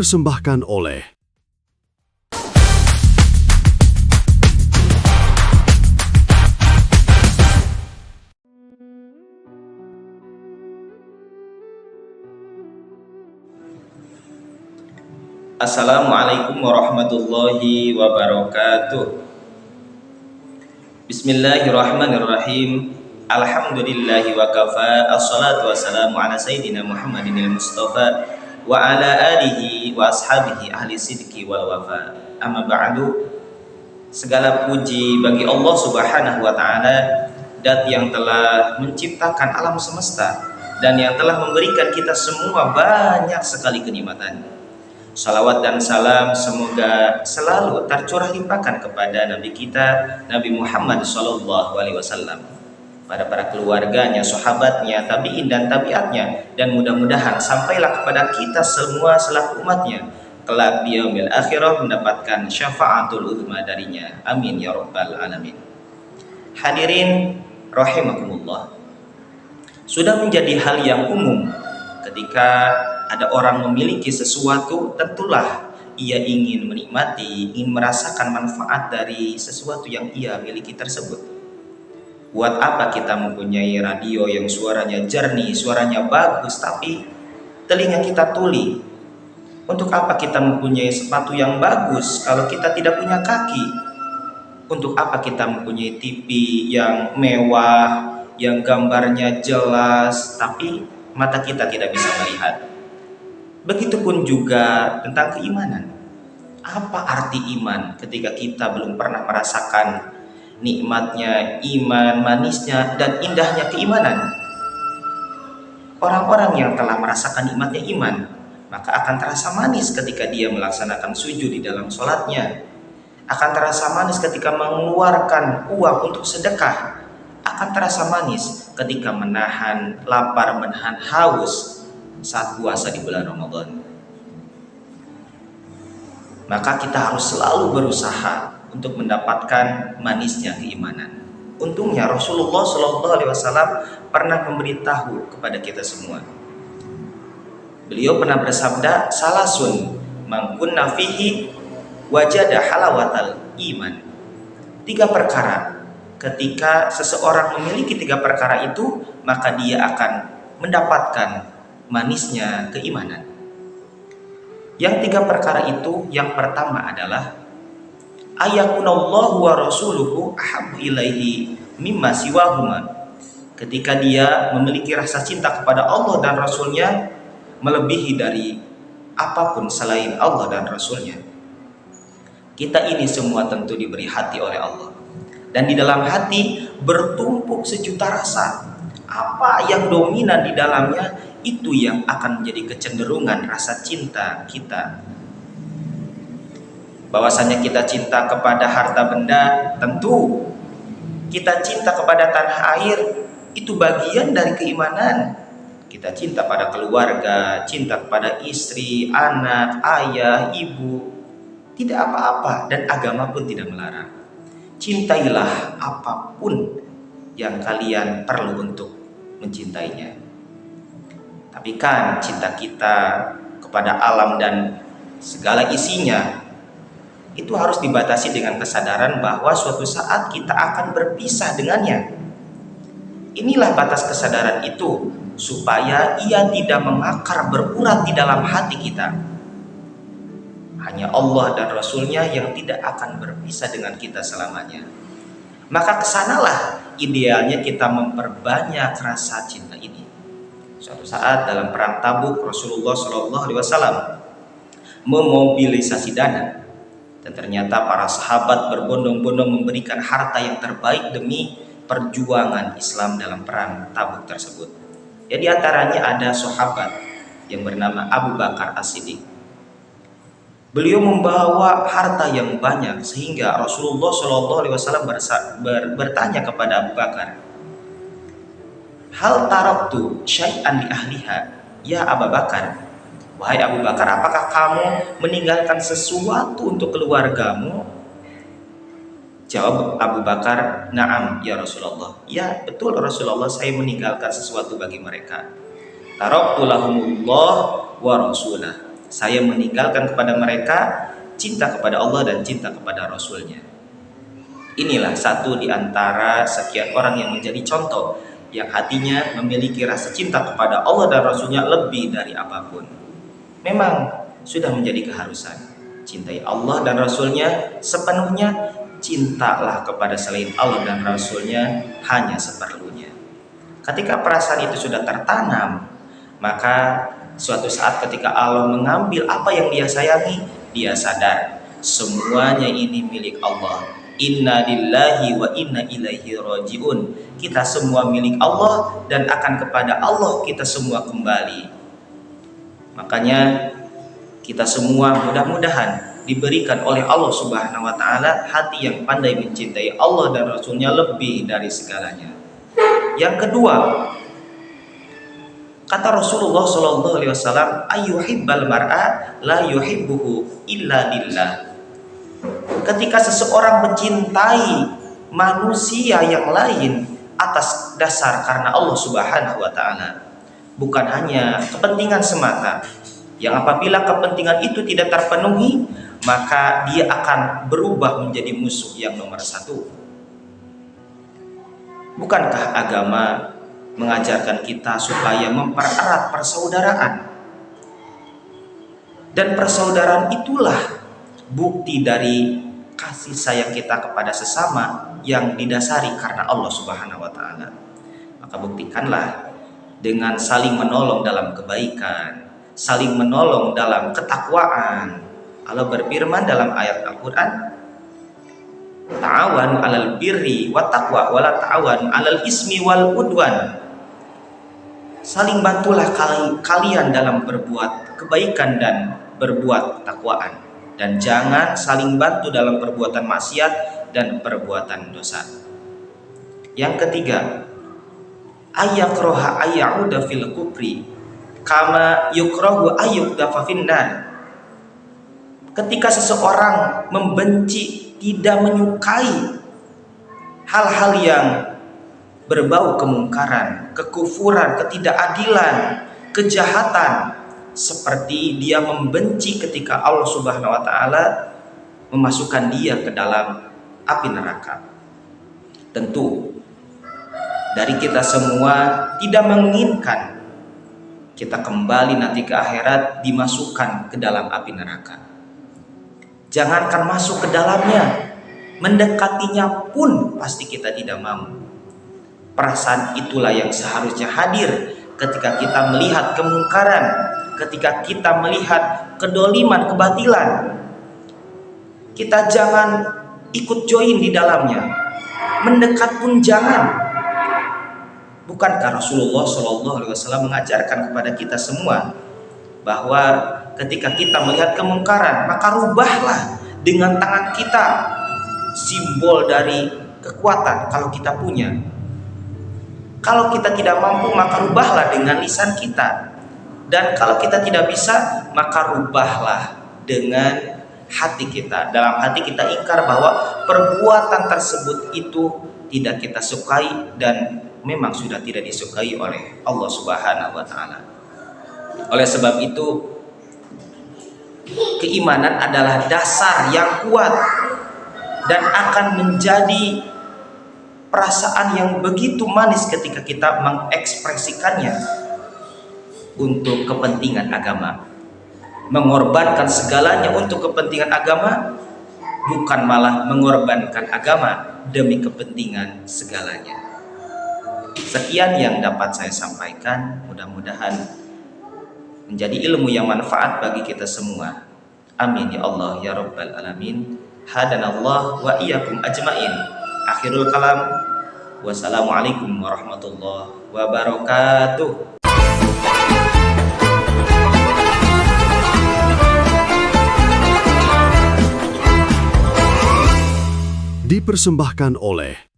dipersembahkan oleh Assalamualaikum warahmatullahi wabarakatuh. Bismillahirrahmanirrahim. Alhamdulillahi wa kafa. Assalatu wassalamu ala sayyidina Muhammadinil Mustafa wa ala alihi wa ashabihi ahli sidqi wal wafa. Amma ba'du. Segala puji bagi Allah Subhanahu wa taala, Dat yang telah menciptakan alam semesta dan yang telah memberikan kita semua banyak sekali kenikmatan. Salawat dan salam semoga selalu tercurah limpahkan kepada Nabi kita, Nabi Muhammad SAW, pada para keluarganya, sahabatnya, tabi'in dan tabi'atnya, dan mudah-mudahan sampailah kepada kita semua selaku umatnya kelak di yaumil akhirah mendapatkan syafaatul uzma darinya. Amin ya rabbal alamin. Hadirin rahimakumullah, sudah menjadi hal yang umum ketika ada orang memiliki sesuatu, tentulah ia ingin menikmati, ingin merasakan manfaat dari sesuatu yang ia miliki tersebut. Buat apa kita mempunyai radio yang suaranya jernih, suaranya bagus, tapi telinga kita tuli? Untuk apa kita mempunyai sepatu yang bagus kalau kita tidak punya kaki? Untuk apa kita mempunyai TV yang mewah, yang gambarnya jelas, tapi mata kita tidak bisa melihat? Begitupun juga tentang keimanan. Apa arti iman ketika kita belum pernah merasakan nikmatnya iman, manisnya dan indahnya keimanan? Orang-orang yang telah merasakan nikmatnya iman, maka akan terasa manis ketika dia melaksanakan sujud di dalam sholatnya, akan terasa manis ketika mengeluarkan uang untuk sedekah, akan terasa manis ketika menahan lapar, menahan haus saat puasa di bulan Ramadan. Maka kita harus selalu berusaha untuk mendapatkan manisnya keimanan. Untungnya Rasulullah SAW pernah memberitahu kepada kita semua. Beliau pernah bersabda, salasun man kunna fihi wajada halawatal iman. 3 perkara, ketika seseorang memiliki 3 perkara itu, maka dia akan mendapatkan manisnya keimanan. Yang 3 perkara itu, yang pertama adalah ayakunallahu wa rasuluhu ahabbu ilaihi mimma siwahuma. Ketika dia memiliki rasa cinta kepada Allah dan Rasulnya melebihi dari apapun selain Allah dan Rasulnya. Kita ini semua tentu diberi hati oleh Allah, dan di dalam hati bertumpuk sejuta rasa. Apa yang dominan di dalamnya, itu yang akan menjadi kecenderungan rasa cinta kita. Bahwasanya kita cinta kepada harta benda, tentu kita cinta kepada tanah air, itu bagian dari keimanan. Kita cinta pada keluarga, cinta kepada istri, anak, ayah, ibu, tidak apa-apa, dan agama pun tidak melarang. Cintailah apapun yang kalian perlu untuk mencintainya. Tapi kan cinta kita kepada alam dan segala isinya itu harus dibatasi dengan kesadaran bahwa suatu saat kita akan berpisah dengannya. Inilah batas kesadaran itu, supaya ia tidak mengakar berurat di dalam hati kita. Hanya Allah dan Rasulnya yang tidak akan berpisah dengan kita selamanya. Maka kesanalah idealnya kita memperbanyak rasa cinta ini. Suatu saat dalam perang Tabuk, Rasulullah SAW memobilisasi dana, dan ternyata para sahabat berbondong-bondong memberikan harta yang terbaik demi perjuangan Islam dalam perang Tabuk tersebut. Ya, di antaranya ada sahabat yang bernama Abu Bakar As-Siddiq. Beliau membawa harta yang banyak sehingga Rasulullah SAW bertanya kepada Abu Bakar, hal taraktu syai'an li ahliha ya Abu Bakar. Wahai Abu Bakar, apakah kamu meninggalkan sesuatu untuk keluargamu? Jawab Abu Bakar, na'am ya Rasulullah. Ya betul Rasulullah, saya meninggalkan sesuatu bagi mereka. Taraktu lahumullah wa rasulah. Saya meninggalkan kepada mereka cinta kepada Allah dan cinta kepada Rasul-Nya. Inilah satu di antara sekian orang yang menjadi contoh, yang hatinya memiliki rasa cinta kepada Allah dan Rasul-Nya lebih dari apapun. Memang sudah menjadi keharusan. Cintai Allah dan Rasul-Nya sepenuhnya, cintalah kepada selain Allah dan Rasul-Nya hanya seperlunya. Ketika perasaan itu sudah tertanam, maka suatu saat ketika Allah mengambil apa yang dia sayangi, dia sadar semuanya ini milik Allah. Inna lillahi wa inna ilaihi rajiun. Kita semua milik Allah dan akan kepada Allah kita semua kembali. Makanya kita semua mudah-mudahan diberikan oleh Allah Subhanahu wa taala hati yang pandai mencintai Allah dan Rasul-Nya lebih dari segalanya. Yang kedua, kata Rasulullah SAW, ayyuhibbal mar'a la yuhibbuhu illa lillah. Ketika seseorang mencintai manusia yang lain atas dasar karena Allah Subhanahu wa taala, bukan hanya kepentingan semata, yang apabila kepentingan itu tidak terpenuhi, maka dia akan berubah menjadi musuh yang nomor satu. Bukankah agama mengajarkan kita supaya mempererat persaudaraan? Dan persaudaraan itulah bukti dari kasih sayang kita kepada sesama yang didasari karena Allah Subhanahu wa taala. Maka buktikanlah dengan saling menolong dalam kebaikan, saling menolong dalam ketakwaan. Allah berfirman dalam ayat Al-Qur'an, ta'awanu 'alal birri wat taqwa wa la ta'awanu 'alal ismi wal udwan. Saling bantulah kalian dalam berbuat kebaikan dan berbuat ketakwaan, dan jangan saling bantu dalam perbuatan maksiat dan perbuatan dosa. Yang ketiga, ayakraha ayyuda fil kufri kama yukrahu ayyuda finnar. Ketika seseorang membenci, tidak menyukai hal-hal yang berbau kemungkaran, kekufuran, ketidakadilan, kejahatan, seperti dia membenci ketika Allah Subhanahu wa taala memasukkan dia ke dalam api neraka. Tentu dari kita semua tidak menginginkan kita kembali nanti ke akhirat dimasukkan ke dalam api neraka. Jangankan masuk ke dalamnya, mendekatinya pun pasti kita tidak mau. Perasaan itulah yang seharusnya hadir ketika kita melihat kemungkaran, ketika kita melihat kedoliman, kebatilan. Kita jangan ikut join di dalamnya, mendekat pun jangan. Bukankah Rasulullah SAW mengajarkan kepada kita semua bahwa ketika kita melihat kemungkaran, maka rubahlah dengan tangan kita, simbol dari kekuatan kalau kita punya. Kalau kita tidak mampu, maka rubahlah dengan lisan kita. Dan kalau kita tidak bisa, maka rubahlah dengan hati kita. Dalam hati kita ingkar bahwa perbuatan tersebut itu tidak kita sukai dan memang sudah tidak disukai oleh Allah Subhanahu wa taala. Oleh sebab itu, keimanan adalah dasar yang kuat dan akan menjadi perasaan yang begitu manis ketika kita mengekspresikannya untuk kepentingan agama. Mengorbankan segalanya untuk kepentingan agama, bukan malah mengorbankan agama demi kepentingan segalanya. Sekian yang dapat saya sampaikan, mudah-mudahan menjadi ilmu yang manfaat bagi kita semua. Amin ya Allah ya Rabbal Alamin. Hadanallah wa iyyakum ajmain. Akhirul kalam. Wassalamualaikum warahmatullahi wabarakatuh. Dipersembahkan oleh